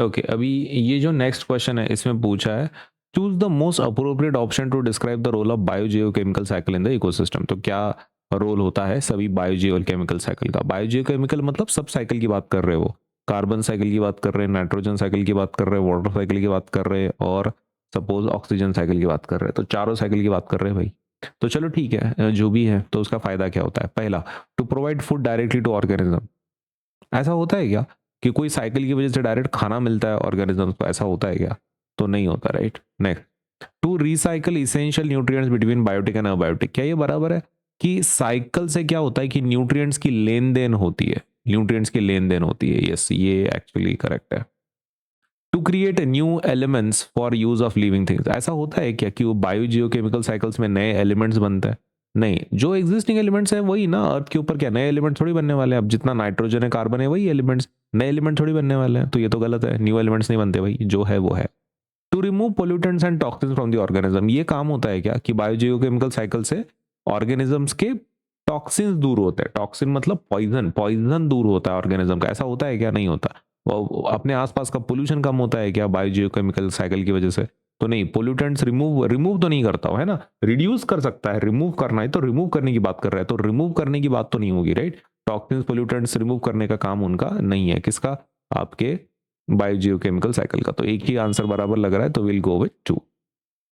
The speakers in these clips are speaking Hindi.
ओके, अभी ये जो नेक्स्ट क्वेश्चन है इसमें पूछा है, choose the most appropriate option to describe the role of biogeochemical cycle in the ecosystem. तो क्या रोल होता है सभी बायोजियोकेमिकल साइकिल का? बायोजियोकेमिकल मतलब सब साइकिल की बात कर रहे हो, कार्बन साइकिल की बात कर रहे हैं, नाइट्रोजन साइकिल की बात कर रहे हैं, वाटर साइकिल की बात कर रहे हैं, और सपोज ऑक्सीजन साइकिल की बात कर रहे हैं। तो चारों साइकिल की बात कर रहे हैं भाई। तो चलो ठीक है, जो भी है, तो उसका फायदा क्या होता है? पहला, to provide food directly to organism. ऐसा होता है क्या कि कोई साइकिल की वजह से डायरेक्ट खाना मिलता है ऑर्गेनिजम्स को? ऐसा होता है क्या? तो नहीं होता, right. Next, to recycle essential nutrients between biotic and abiotic. क्या ये बराबर है कि साइकिल से क्या होता है कि न्यूट्रिएंट्स की लेन देन होती है? न्यूट्रिएंट्स की लेन देन होती है, यस, ये एक्चुअली करेक्ट है। To create new elements for use of living things. ऐसा होता है क्या कि वो बायोजियोकेमिकल साइकिल्स में नए एलिमेंट्स बनते हैं? नहीं, जो एग्जिस्टिंग एलिमेंट्स हैं वही ना, अर्थ के ऊपर क्या नए एलिमेंट थोड़ी बनने वाले हैं? अब जितना नाइट्रोजन है, कार्बन है, वही एलिमेंट्स, नए एलिमेंट थोड़ी बनने वाले हैं। तो ये तो गलत है, न्यू एलिमेंट्स नहीं बनते भाई, जो है वो है। To remove pollutants and toxins from the organism. ये काम होता है क्या कि बायोजियोकेमिकल साइकिल से ऑर्गेनिजम्स के टॉक्सिन्स दूर होते हैं? टॉक्सिन मतलब पॉइजन, पॉइजन दूर होता है ऑर्गेनिज्म का। ऐसा होता है क्या? नहीं होता। वो अपने आसपास का पोल्यूशन कम होता है क्या बायोजियोकेमिकल साइकिल की वजह से? तो नहीं, पोल्यूटेंट्स रिमूव रिमूव तो नहीं करता हो, है ना, रिड्यूस कर सकता है। रिमूव करना है तो रिमूव करने की बात कर रहा है, तो रिमूव करने की बात तो नहीं होगी, राइट। टॉक्सिन्स पोल्यूटेंट्स रिमूव करने का काम उनका नहीं है। किसका? आपके बायोजियोकेमिकल साइकिल का। तो एक ही आंसर बराबर लग रहा है, तो will go with 2,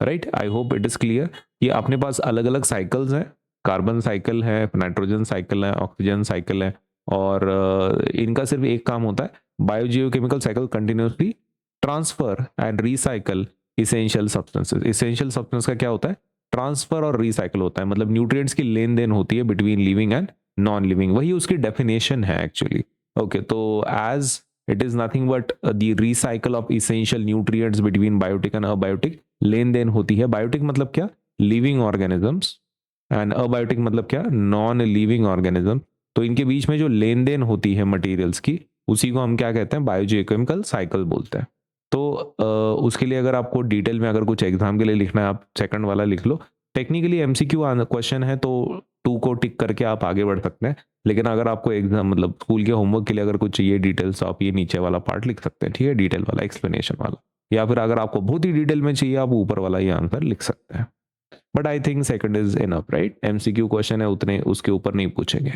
right. I hope it is clear कि अपने पास अलग अलग साइकिल्स हैं, कार्बन साइकिल है, नाइट्रोजन साइकिल है, ऑक्सीजन साइकिल है, और इनका सिर्फ एक काम होता है, biogeochemical cycle continuously transfer and recycle essential substances. Essential substance का क्या होता है? ट्रांसफर और रिसाइकल होता है, मतलब न्यूट्रिएंट्स की लेन देन होती है between living and non living, वही उसकी डेफिनेशन है एक्चुअली। ओके, तो as it is nothing but the recycle of essential nutrients between biotic and abiotic, लेन देन होती है। बायोटिक मतलब क्या? लिविंग ऑर्गेनिजम्स, एंड अबायोटिक मतलब क्या? Non living organism. तो इनके बीच में जो लेन देन होती है मटेरियल्स की, उसी को हम क्या कहते हैं? बायोजियोकेमिकल साइकिल बोलते हैं। तो उसके लिए अगर आपको डिटेल में अगर कुछ एग्जाम के लिए लिखना है, आप सेकंड वाला लिख लो। टेक्निकली एमसीक्यू क्वेश्चन है, तो 2 को टिक करके आप आगे बढ़ सकते हैं। लेकिन अगर आपको एग्जाम मतलब स्कूल के होमवर्क के लिए अगर कुछ चाहिए डिटेल्स, आप ये नीचे वाला पार्ट लिख सकते हैं, ठीक है, डिटेल वाला, एक्सप्लेनेशन वाला। या फिर अगर आपको बहुत ही डिटेल में चाहिए, आप ऊपर वाला ही आंसर लिख सकते हैं। But I think second is enough, right. MCQ question है, उतने उसके ऊपर नहीं पूछेंगे।